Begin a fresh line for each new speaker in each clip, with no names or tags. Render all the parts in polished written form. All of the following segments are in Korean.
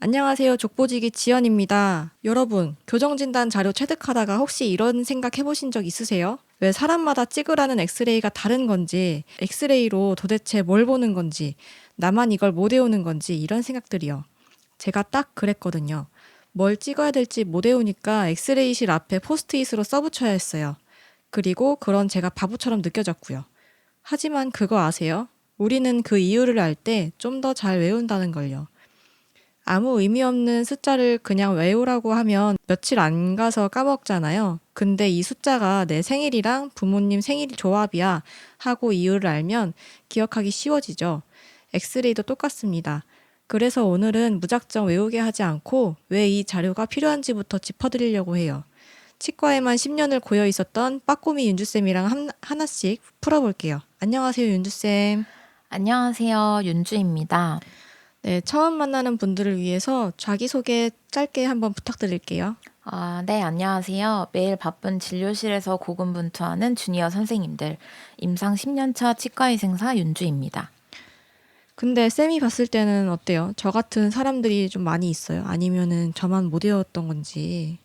안녕하세요. 족보지기 지연입니다. 여러분, 교정진단 자료 체득하다가 혹시 이런 생각 해보신 적 있으세요? 왜 사람마다 찍으라는 엑스레이가 다른 건지, 엑스레이로 도대체 뭘 보는 건지, 나만 이걸 못 외우는 건지, 이런 생각들이요. 제가 딱 그랬거든요. 뭘 찍어야 될지 못 외우니까 엑스레이실 앞에 포스트잇으로 써붙여야 했어요. 그리고 그런 제가 바보처럼 느껴졌고요. 하지만 그거 아세요? 우리는 그 이유를 알 때 좀 더 잘 외운다는 걸요. 아무 의미 없는 숫자를 그냥 외우라고 하면 며칠 안 가서 까먹잖아요. 근데 이 숫자가 내 생일이랑 부모님 생일 조합이야 하고 이유를 알면 기억하기 쉬워지죠. 엑스레이도 똑같습니다. 그래서 오늘은 무작정 외우게 하지 않고 왜 이 자료가 필요한지부터 짚어드리려고 해요. 치과에만 10년을 고여 있었던 빠꼬미 윤주쌤이랑 하나씩 풀어볼게요. 안녕하세요, 윤주쌤.
안녕하세요. 윤주입니다.
네, 처음 만나는 분들을 위해서 자기소개 짧게 한번 부탁드릴게요.
네, 안녕하세요. 매일 바쁜 진료실에서 고군분투하는 주니어 선생님들, 임상 10년차 치과의생사 윤주입니다.
근데 쌤이 봤을 때는 어때요? 저 같은 사람들이 좀 많이 있어요? 아니면은 저만 못 외웠던 건지.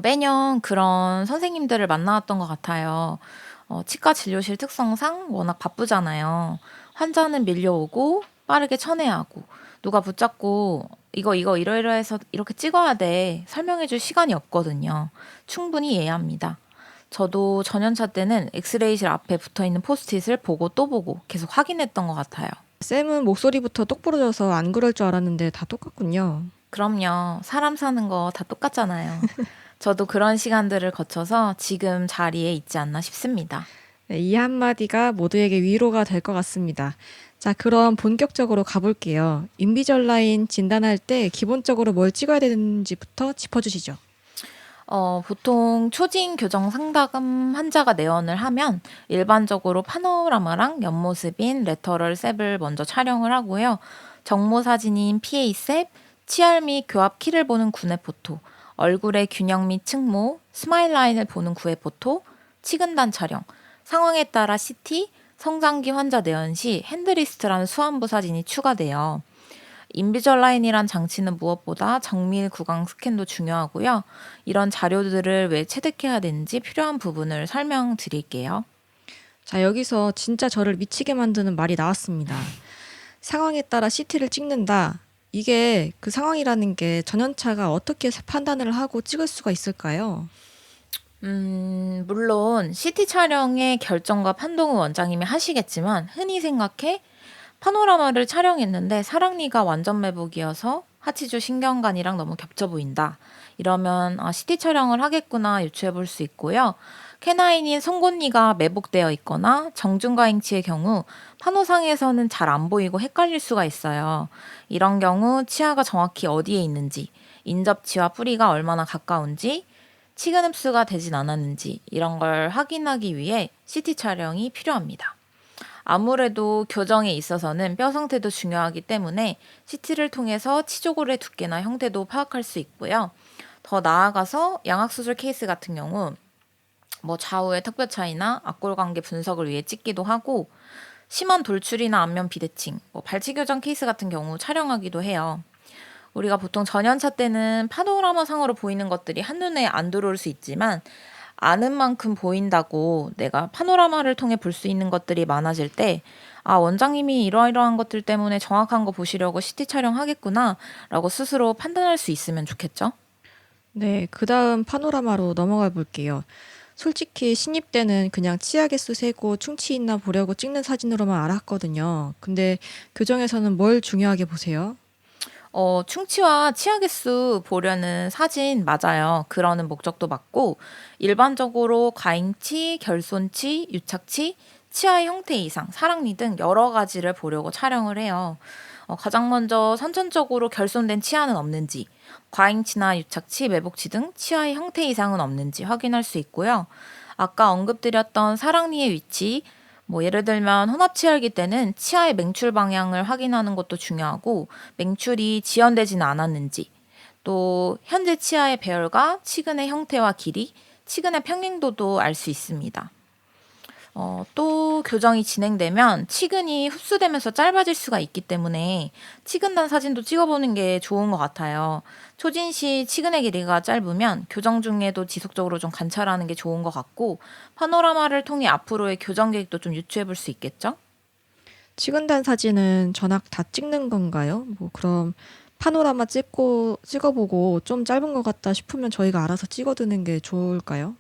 매년 그런 선생님들을 만나왔던 것 같아요. 치과 진료실 특성상 워낙 바쁘잖아요. 환자는 밀려오고 빠르게 쳐내야 하고 누가 붙잡고 이거 이러이러해서 이렇게 찍어야 돼 설명해 줄 시간이 없거든요. 충분히 이해합니다. 저도 전연차 때는 엑스레이실 앞에 붙어 있는 포스트잇을 보고 또 보고 계속 확인했던 것 같아요.
쌤은 목소리부터 똑 부러져서 안 그럴 줄 알았는데 다 똑같군요.
그럼요. 사람 사는 거 다 똑같잖아요. 저도 그런 시간들을 거쳐서 지금 자리에 있지 않나 싶습니다.
네, 이 한마디가 모두에게 위로가 될 것 같습니다. 자, 그럼 본격적으로 가볼게요. 인비절라인 진단할 때 기본적으로 뭘 찍어야 되는지부터 짚어주시죠.
보통 초진 교정 상담 환자가 내원을 하면 일반적으로 파노라마랑 옆모습인 레터럴 셉을 먼저 촬영을 하고요. 정모 사진인 PA 셉, 치열 및 교합 키를 보는 구내 포토, 얼굴의 균형 및 측모, 스마일 라인을 보는 구의 포토, 치근단 촬영, 상황에 따라 CT, 성장기 환자 내원 시 핸드리스트라는 수안부 사진이 추가돼요. 인비절라인이란 장치는 무엇보다 정밀 구강 스캔도 중요하고요. 이런 자료들을 왜 체득해야 되는지 필요한 부분을 설명드릴게요.
자, 여기서 진짜 저를 미치게 만드는 말이 나왔습니다. 상황에 따라 CT를 찍는다. 이게 그 상황이라는 게 전연차가 어떻게 판단을 하고 찍을 수가 있을까요?
물론 CT 촬영의 결정과 판동은 원장님이 하시겠지만 흔히 생각해 파노라마를 촬영했는데 사랑니가 완전 매복이어서 하치주 신경관이랑 너무 겹쳐 보인다. 이러면 CT 촬영을 하겠구나 유추해 볼 수 있고요. 캐나인인 송곳니가 매복되어 있거나 정중과잉치의 경우 파노상에서는 잘 안 보이고 헷갈릴 수가 있어요. 이런 경우 치아가 정확히 어디에 있는지, 인접치와 뿌리가 얼마나 가까운지, 치근 흡수가 되진 않았는지 이런 걸 확인하기 위해 CT 촬영이 필요합니다. 아무래도 교정에 있어서는 뼈 상태도 중요하기 때문에 CT를 통해서 치조골의 두께나 형태도 파악할 수 있고요. 더 나아가서 양악수술 케이스 같은 경우 좌우의 턱뼈 차이나 앞골관계 분석을 위해 찍기도 하고 심한 돌출이나 안면 비대칭, 발치 교정 케이스 같은 경우 촬영하기도 해요. 우리가 보통 전연차 때는 파노라마 상으로 보이는 것들이 한눈에 안 들어올 수 있지만 아는 만큼 보인다고 내가 파노라마를 통해 볼 수 있는 것들이 많아질 때 원장님이 이러이러한 것들 때문에 정확한 거 보시려고 CT 촬영하겠구나 라고 스스로 판단할 수 있으면 좋겠죠?
네, 그 다음 파노라마로 넘어가 볼게요. 솔직히 신입 때는 그냥 치아 개수 세고 충치 있나 보려고 찍는 사진으로만 알았거든요. 근데 교정에서는 뭘 중요하게 보세요?
충치와 치아 개수 보려는 사진 맞아요. 그러는 목적도 맞고 일반적으로 과잉치, 결손치, 유착치, 치아의 형태 이상, 사랑니 등 여러 가지를 보려고 촬영을 해요. 가장 먼저 선천적으로 결손된 치아는 없는지, 과잉치나 유착치, 매복치 등 치아의 형태 이상은 없는지 확인할 수 있고요. 아까 언급드렸던 사랑니의 위치, 예를 들면 혼합치열기 때는 치아의 맹출 방향을 확인하는 것도 중요하고 맹출이 지연되지는 않았는지 또 현재 치아의 배열과 치근의 형태와 길이, 치근의 평행도도 알 수 있습니다. 또 교정이 진행되면 치근이 흡수되면서 짧아질 수가 있기 때문에 치근단 사진도 찍어보는 게 좋은 것 같아요. 초진 시 치근의 길이가 짧으면 교정 중에도 지속적으로 좀 관찰하는 게 좋은 것 같고 파노라마를 통해 앞으로의 교정 계획도 좀 유추해 볼 수 있겠죠?
치근단 사진은 전악 다 찍는 건가요? 뭐 그럼 파노라마 찍어보고 좀 짧은 것 같다 싶으면 저희가 알아서 찍어두는 게 좋을까요?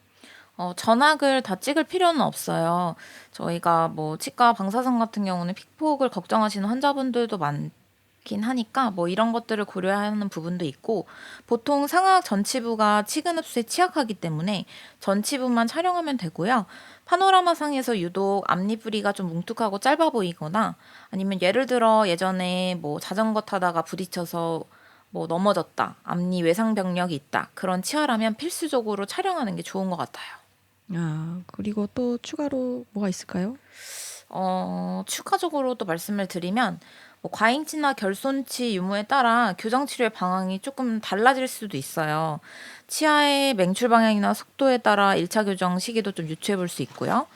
전악을 다 찍을 필요는 없어요. 저희가 뭐 치과 방사선 같은 경우는 픽폭을 걱정하시는 환자분들도 많긴 하니까 뭐 이런 것들을 고려하는 부분도 있고 보통 상악 전치부가 치근 흡수에 취약하기 때문에 전치부만 촬영하면 되고요. 파노라마상에서 유독 앞니뿌리가 좀 뭉툭하고 짧아 보이거나 아니면 예를 들어 예전에 뭐 자전거 타다가 부딪혀서 뭐 넘어졌다, 앞니 외상 병력이 있다 그런 치아라면 필수적으로 촬영하는 게 좋은 것 같아요.
아, 그리고 또 추가로 뭐가 있을까요?
추가적으로 또 말씀을 드리면 뭐 과잉치나 결손치 유무에 따라 교정 치료의 방향이 조금 달라질 수도 있어요. 치아의 맹출 방향이나 속도에 따라 1차 교정 시기도 좀 유추해 볼 수 있고요.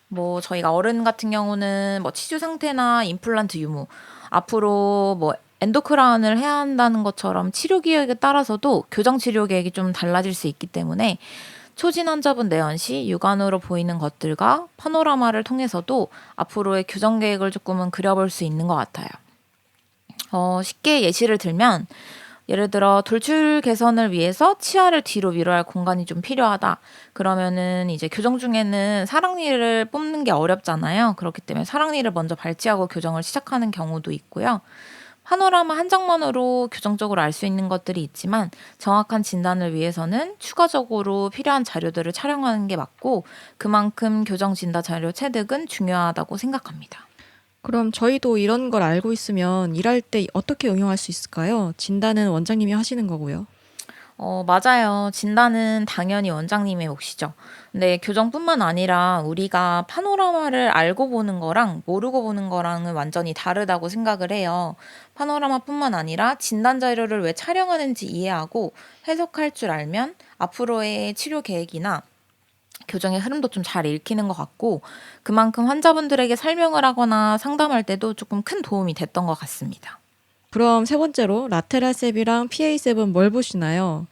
뭐 저희가 어른 같은 경우는 뭐 치주 상태나 임플란트 유무, 앞으로 뭐 엔도크라운을 해야 한다는 것처럼 치료 계획에 따라서도 교정 치료 계획이 좀 달라질 수 있기 때문에 초진 환자분 내원 시 육안으로 보이는 것들과 파노라마를 통해서도 앞으로의 교정 계획을 조금은 그려볼 수 있는 것 같아요. 쉽게 예시를 들면 예를 들어 돌출 개선을 위해서 치아를 뒤로 밀어야 할 공간이 좀 필요하다. 그러면은 이제 교정 중에는 사랑니를 뽑는 게 어렵잖아요. 그렇기 때문에 사랑니를 먼저 발치하고 교정을 시작하는 경우도 있고요. 파노라마 한 장만으로 교정적으로 알 수 있는 것들이 있지만 정확한 진단을 위해서는 추가적으로 필요한 자료들을 촬영하는 게 맞고 그만큼 교정 진단 자료 체득은 중요하다고 생각합니다.
그럼 저희도 이런 걸 알고 있으면 일할 때 어떻게 응용할 수 있을까요? 진단은 원장님이 하시는 거고요.
맞아요. 진단은 당연히 원장님의 몫이죠. 근데 교정뿐만 아니라 우리가 파노라마를 알고 보는 거랑 모르고 보는 거랑은 완전히 다르다고 생각을 해요. 파노라마뿐만 아니라 진단 자료를 왜 촬영하는지 이해하고 해석할 줄 알면 앞으로의 치료 계획이나 교정의 흐름도 좀 잘 읽히는 것 같고 그만큼 환자분들에게 설명을 하거나 상담할 때도 조금 큰 도움이 됐던 것 같습니다.
그럼 세 번째로 라테랄 셉이랑 PA 셉은 뭘 보시나요?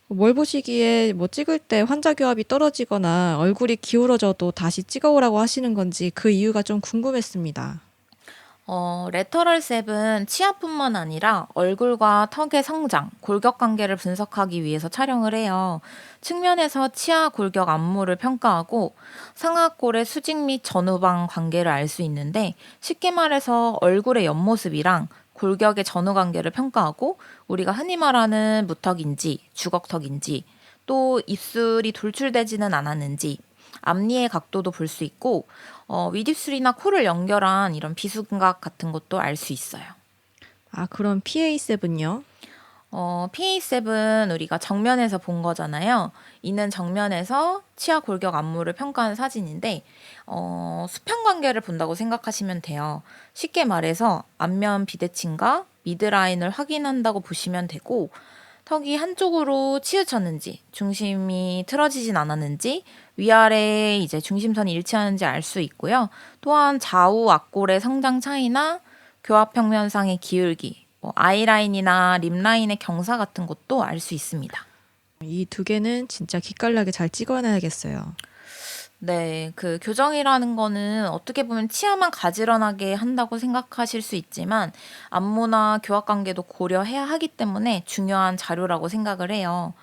뭘 보시기에 뭐 찍을 때 환자 교합이 떨어지거나 얼굴이 기울어져도 다시 찍어오라고 하시는 건지 그 이유가 좀 궁금했습니다.
레터럴 셉은 치아뿐만 아니라 얼굴과 턱의 성장, 골격 관계를 분석하기 위해서 촬영을 해요. 측면에서 치아 골격 안무를 평가하고 상악골의 수직 및 전후방 관계를 알 수 있는데 쉽게 말해서 얼굴의 옆모습이랑 골격의 전후 관계를 평가하고 우리가 흔히 말하는 무턱인지 주걱턱인지 또 입술이 돌출되지는 않았는지 앞니의 각도도 볼 수 있고 윗입술이나 코를 연결한 이런 비순각 같은 것도 알 수 있어요.
아, 그럼 PA 셉은요?
PA7 우리가 정면에서 본 거잖아요. 이는 정면에서 치아 골격 안무를 평가한 사진인데 수평 관계를 본다고 생각하시면 돼요. 쉽게 말해서 앞면 비대칭과 미드라인을 확인한다고 보시면 되고 턱이 한쪽으로 치우쳤는지 중심이 틀어지진 않았는지 위아래 이제 중심선이 일치하는지 알 수 있고요. 또한 좌우 앞골의 성장 차이나 교합평면상의 기울기, 뭐 아이라인이나 립라인의 경사 같은 것도 알 수 있습니다.
이 두 개는 진짜 기깔나게 잘 찍어놔야겠어요.
네, 그 교정이라는 거는 어떻게 보면 치아만 가지런하게 한다고 생각하실 수 있지만 안무나 교합 관계도 고려해야 하기 때문에 중요한 자료라고 생각을 해요.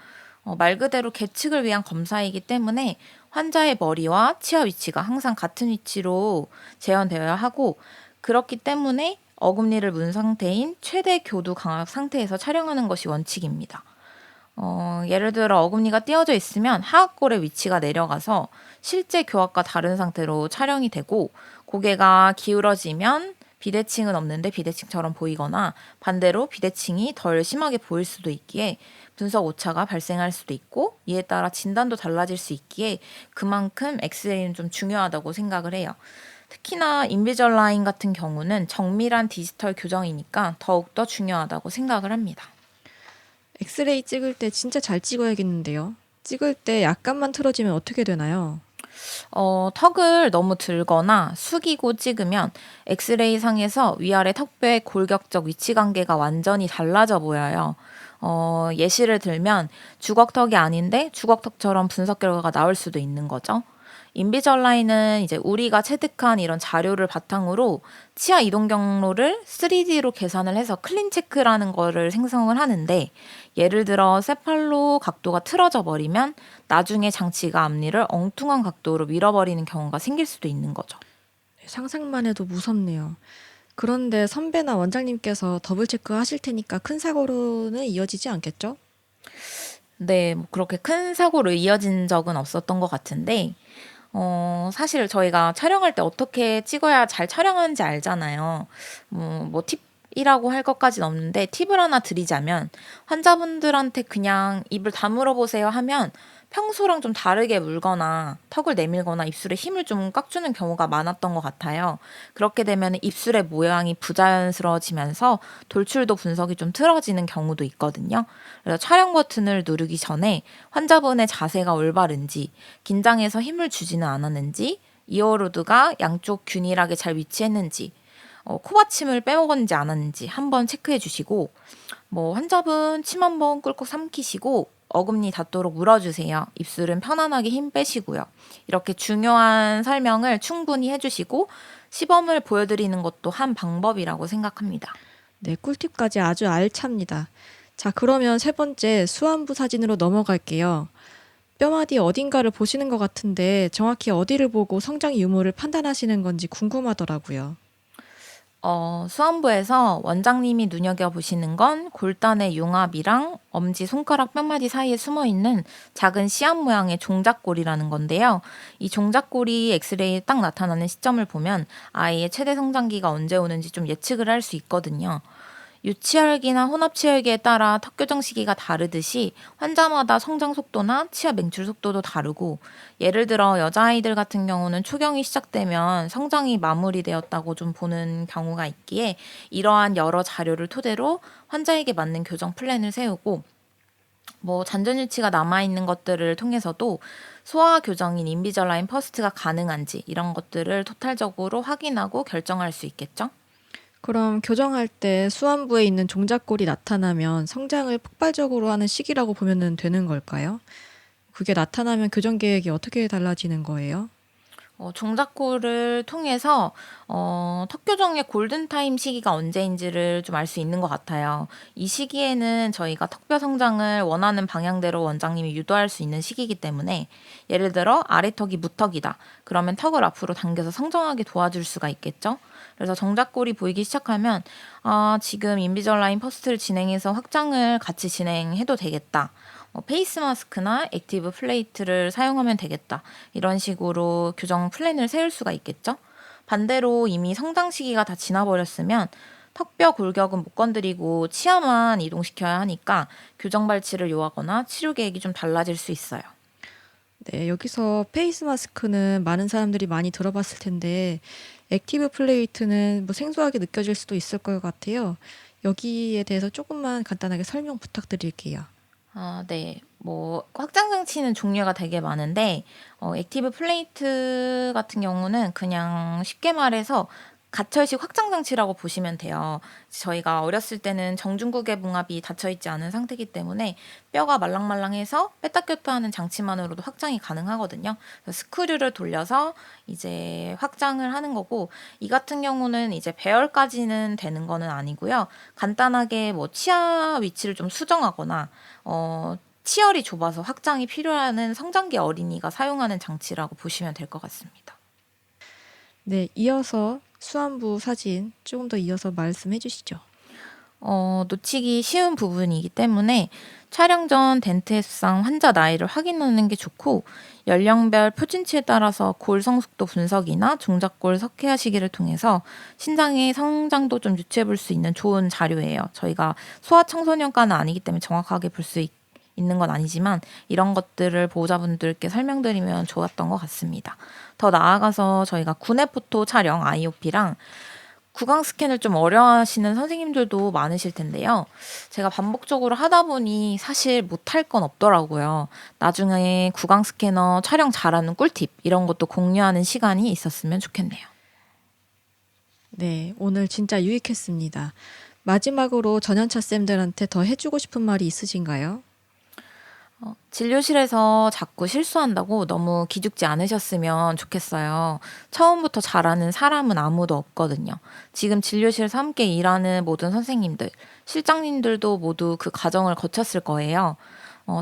말 그대로 계측을 위한 검사이기 때문에 환자의 머리와 치아 위치가 항상 같은 위치로 재현되어야 하고 그렇기 때문에 어금니를 문 상태인 최대 교두 강압 상태에서 촬영하는 것이 원칙입니다. 예를 들어 어금니가 띄어져 있으면 하악골의 위치가 내려가서 실제 교합과 다른 상태로 촬영이 되고 고개가 기울어지면 비대칭은 없는데 비대칭처럼 보이거나 반대로 비대칭이 덜 심하게 보일 수도 있기에 분석 오차가 발생할 수도 있고 이에 따라 진단도 달라질 수 있기에 그만큼 엑스레이는 좀 중요하다고 생각을 해요. 특히나 인비절라인 같은 경우는 정밀한 디지털 교정이니까 더욱더 중요하다고 생각을 합니다.
엑스레이 찍을 때 진짜 잘 찍어야겠는데요. 찍을 때 약간만 틀어지면 어떻게 되나요?
턱을 너무 들거나 숙이고 찍으면 엑스레이 상에서 위아래 턱뼈의 골격적 위치 관계가 완전히 달라져 보여요. 예시를 들면 주걱턱이 아닌데 주걱턱처럼 분석 결과가 나올 수도 있는 거죠. 인비절라인은 이제 우리가 체득한 이런 자료를 바탕으로 치아 이동 경로를 3D로 계산을 해서 클린 체크라는 거를 생성을 하는데, 예를 들어 세팔로 각도가 틀어져 버리면 나중에 장치가 앞니를 엉뚱한 각도로 밀어버리는 경우가 생길 수도 있는 거죠.
상상만 해도 무섭네요. 그런데 선배나 원장님께서 더블 체크 하실 테니까 큰 사고로는 이어지지 않겠죠?
네, 뭐 그렇게 큰 사고로 이어진 적은 없었던 것 같은데, 사실 저희가 촬영할 때 어떻게 찍어야 잘 촬영하는지 알잖아요. 뭐 팁이라고 할 것까지는 없는데, 팁을 하나 드리자면, 환자분들한테 그냥 입을 다물어 보세요 하면 평소랑 좀 다르게 물거나 턱을 내밀거나 입술에 힘을 좀 꽉 주는 경우가 많았던 것 같아요. 그렇게 되면 입술의 모양이 부자연스러워지면서 돌출도 분석이 좀 틀어지는 경우도 있거든요. 그래서 촬영 버튼을 누르기 전에 환자분의 자세가 올바른지, 긴장해서 힘을 주지는 않았는지, 이어로드가 양쪽 균일하게 잘 위치했는지, 코받침을 빼먹었는지 않았는지 한번 체크해 주시고, 뭐 환자분 침 한번 꿀꺽 삼키시고 어금니 닿도록 물어주세요. 입술은 편안하게 힘 빼시고요. 이렇게 중요한 설명을 충분히 해주시고 시범을 보여드리는 것도 한 방법이라고 생각합니다.
네, 꿀팁까지 아주 알찹니다. 자, 그러면 세 번째 수안부 사진으로 넘어갈게요. 뼈마디 어딘가를 보시는 것 같은데 정확히 어디를 보고 성장 유무를 판단하시는 건지 궁금하더라고요.
수안부에서 원장님이 눈여겨보시는 건 골단의 융합이랑 엄지 손가락 뼈마디 사이에 숨어있는 작은 씨앗 모양의 종잣골이라는 건데요. 이 종잣골이 엑스레이에 딱 나타나는 시점을 보면 아이의 최대 성장기가 언제 오는지 좀 예측을 할 수 있거든요. 유치혈기나 혼합치혈기에 따라 턱 교정 시기가 다르듯이 환자마다 성장 속도나 치아 맹출 속도도 다르고, 예를 들어 여자아이들 같은 경우는 초경이 시작되면 성장이 마무리되었다고 좀 보는 경우가 있기에 이러한 여러 자료를 토대로 환자에게 맞는 교정 플랜을 세우고, 뭐 잔존유치가 남아있는 것들을 통해서도 소아 교정인 인비절라인 퍼스트가 가능한지 이런 것들을 토탈적으로 확인하고 결정할 수 있겠죠.
그럼 교정할 때 수안부에 있는 종잣골이 나타나면 성장을 폭발적으로 하는 시기라고 보면 되는 걸까요? 그게 나타나면 교정 계획이 어떻게 달라지는 거예요?
종잣골을 통해서 턱 교정의 골든타임 시기가 언제인지를 좀 알 수 있는 것 같아요. 이 시기에는 저희가 턱뼈 성장을 원하는 방향대로 원장님이 유도할 수 있는 시기이기 때문에, 예를 들어 아래턱이 무턱이다. 그러면 턱을 앞으로 당겨서 성장하게 도와줄 수가 있겠죠. 그래서 종잣골이 보이기 시작하면 지금 인비절라인 퍼스트를 진행해서 확장을 같이 진행해도 되겠다. 페이스 마스크나 액티브 플레이트를 사용하면 되겠다. 이런 식으로 교정 플랜을 세울 수가 있겠죠. 반대로 이미 성장 시기가 다 지나버렸으면 턱뼈 골격은 못 건드리고 치아만 이동시켜야 하니까 교정 발치를 요하거나 치료 계획이 좀 달라질 수 있어요.
네, 여기서 페이스 마스크는 많은 사람들이 많이 들어봤을 텐데 액티브 플레이트는 뭐 생소하게 느껴질 수도 있을 것 같아요. 여기에 대해서 조금만 간단하게 설명 부탁드릴게요.
네. 뭐 확장 장치는 종류가 되게 많은데, 액티브 플레이트 같은 경우는 그냥 쉽게 말해서 갇혀식 확장 장치라고 보시면 돼요. 저희가 어렸을 때는 정중구개봉합이 닫혀 있지 않은 상태이기 때문에 뼈가 말랑말랑해서 뺐다 꼈다 하는 장치만으로도 확장이 가능하거든요. 그래서 스크류를 돌려서 이제 확장을 하는 거고, 이 같은 경우는 이제 배열까지는 되는 거는 아니고요. 간단하게 뭐 치아 위치를 좀 수정하거나 치열이 좁아서 확장이 필요한 성장기 어린이가 사용하는 장치라고 보시면 될 것 같습니다.
네, 이어서 수안부 사진 조금 더 이어서 말씀해 주시죠.
놓치기 쉬운 부분이기 때문에 촬영 전 덴트에서상 환자 나이를 확인하는 게 좋고, 연령별 표준치에 따라서 골 성숙도 분석이나 종잣골 석회화 시기를 통해서 신장의 성장도 좀 유추해 볼 수 있는 좋은 자료예요. 저희가 소아청소년과는 아니기 때문에 정확하게 볼 수 있는 건 아니지만 이런 것들을 보호자분들께 설명드리면 좋았던 것 같습니다. 더 나아가서 저희가 구내 포토 촬영 IOP랑 구강 스캔을 좀 어려워하시는 선생님들도 많으실 텐데요. 제가 반복적으로 하다 보니 사실 못할 건 없더라고요. 나중에 구강 스캐너 촬영 잘하는 꿀팁 이런 것도 공유하는 시간이 있었으면 좋겠네요.
네, 오늘 진짜 유익했습니다. 마지막으로 전연차 쌤들한테 더 해주고 싶은 말이 있으신가요?
진료실에서 자꾸 실수한다고 너무 기죽지 않으셨으면 좋겠어요. 처음부터 잘하는 사람은 아무도 없거든요. 지금 진료실에서 함께 일하는 모든 선생님들, 실장님들도 모두 그 과정을 거쳤을 거예요.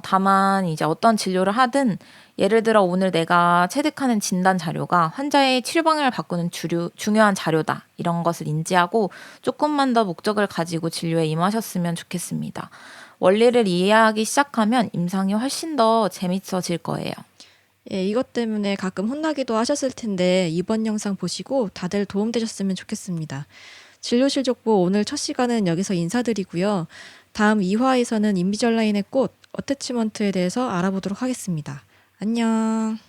다만 이제 어떤 진료를 하든 예를 들어 오늘 내가 체득하는 진단 자료가 환자의 치료 방향을 바꾸는 중요한 자료다. 이런 것을 인지하고 조금만 더 목적을 가지고 진료에 임하셨으면 좋겠습니다. 원리를 이해하기 시작하면 임상이 훨씬 더 재밌어질 거예요.
예, 이것 때문에 가끔 혼나기도 하셨을 텐데 이번 영상 보시고 다들 도움되셨으면 좋겠습니다. 진료실 족보 오늘 첫 시간은 여기서 인사드리고요. 다음 2화에서는 인비절라인의 꽃, 어태치먼트에 대해서 알아보도록 하겠습니다. 안녕.